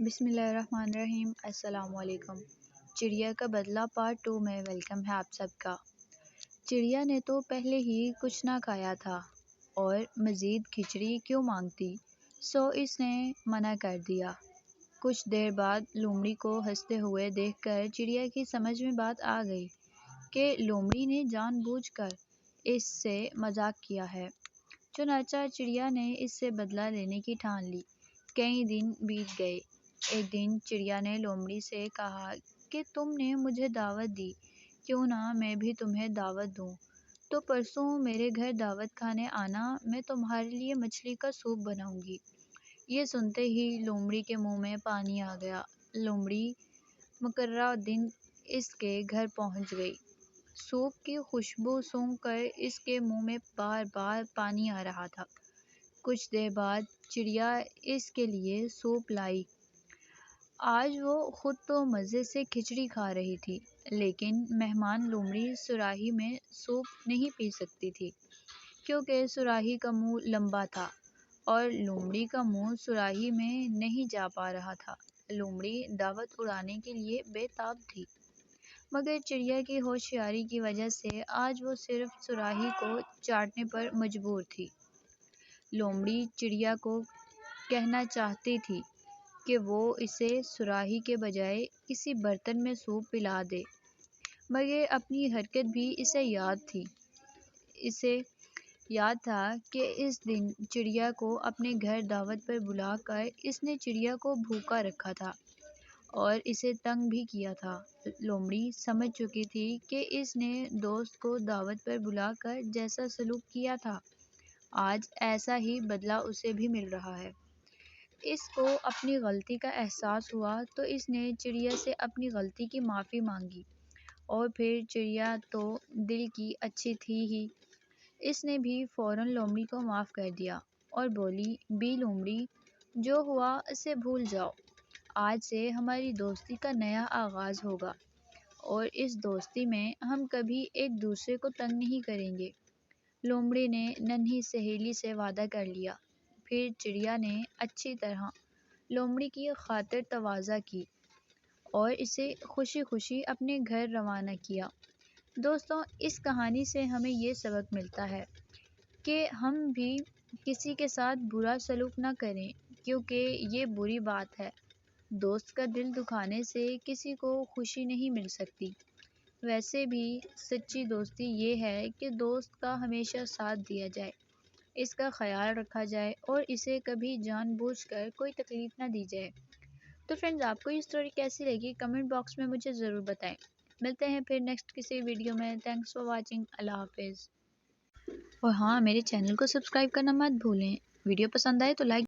بسم اللہ الرحمن الرحیم۔ السلام علیکم۔ چڑیا کا بدلہ پارٹ 2 میں ویلکم ہے آپ سب کا۔ چڑیا نے تو پہلے ہی کچھ نہ کھایا تھا اور مزید کھچڑی کیوں مانگتی، سو اس نے منع کر دیا۔ کچھ دیر بعد لومڑی کو ہنستے ہوئے دیکھ کر چڑیا کی سمجھ میں بات آ گئی کہ لومڑی نے جان بوجھ کر اس سے مذاق کیا ہے۔ چنانچہ چڑیا نے اس سے بدلہ لینے کی ٹھان لی۔ کئی دن بیت گئے۔ ایک دن چڑیا نے لومڑی سے کہا کہ تم نے مجھے دعوت دی، کیوں نہ میں بھی تمہیں دعوت دوں؟ تو پرسوں میرے گھر دعوت کھانے آنا، میں تمہارے لیے مچھلی کا سوپ بناؤں گی۔ یہ سنتے ہی لومڑی کے منہ میں پانی آ گیا۔ لومڑی مقررہ دن اس کے گھر پہنچ گئی۔ سوپ کی خوشبو سونگھ کر اس کے منہ میں بار بار پانی آ رہا تھا۔ کچھ دیر بعد چڑیا اس کے لیے سوپ لائی۔ آج وہ خود تو مزے سے کھچڑی کھا رہی تھی، لیکن مہمان لومڑی صراحی میں سوپ نہیں پی سکتی تھی، کیونکہ صراحی کا منہ لمبا تھا اور لومڑی کا منہ صراحی میں نہیں جا پا رہا تھا۔ لومڑی دعوت اڑانے کے لیے بے تاب تھی، مگر چڑیا کی ہوشیاری کی وجہ سے آج وہ صرف صراحی کو چاٹنے پر مجبور تھی۔ لومڑی چڑیا کو کہنا چاہتی تھی کہ وہ اسے صراحی کے بجائے کسی برتن میں سوپ پلا دے، مگر اپنی حرکت بھی اسے یاد تھی۔ اسے یاد تھا کہ اس دن چڑیا کو اپنے گھر دعوت پر بلا کر اس نے چڑیا کو بھوکا رکھا تھا اور اسے تنگ بھی کیا تھا۔ لومڑی سمجھ چکی تھی کہ اس نے دوست کو دعوت پر بلا کر جیسا سلوک کیا تھا، آج ایسا ہی بدلہ اسے بھی مل رہا ہے۔ اس کو اپنی غلطی کا احساس ہوا تو اس نے چڑیا سے اپنی غلطی کی معافی مانگی، اور پھر چڑیا تو دل کی اچھی تھی ہی، اس نے بھی فوراً لومڑی کو معاف کر دیا اور بولی، بی لومڑی، جو ہوا اسے بھول جاؤ، آج سے ہماری دوستی کا نیا آغاز ہوگا اور اس دوستی میں ہم کبھی ایک دوسرے کو تنگ نہیں کریں گے۔ لومڑی نے ننھی سہیلی سے وعدہ کر لیا۔ پھر چڑیا نے اچھی طرح لومڑی کی خاطر تواضع کی اور اسے خوشی خوشی اپنے گھر روانہ کیا۔ دوستوں، اس کہانی سے ہمیں یہ سبق ملتا ہے کہ ہم بھی کسی کے ساتھ برا سلوک نہ کریں، کیونکہ یہ بری بات ہے۔ دوست کا دل دکھانے سے کسی کو خوشی نہیں مل سکتی۔ ویسے بھی سچی دوستی یہ ہے کہ دوست کا ہمیشہ ساتھ دیا جائے، اس کا خیال رکھا جائے اور اسے کبھی جان بوجھ کر کوئی تکلیف نہ دی جائے۔ تو فرینڈز، آپ کو یہ اسٹوری کیسی لگی کمنٹ باکس میں مجھے ضرور بتائیں۔ ملتے ہیں پھر نیکسٹ کسی ویڈیو میں۔ Thanks for watching. اللہ حافظ۔ اور ہاں، میرے چینل کو سبسکرائب کرنا مت بھولیں۔ ویڈیو پسند آئے تو لائک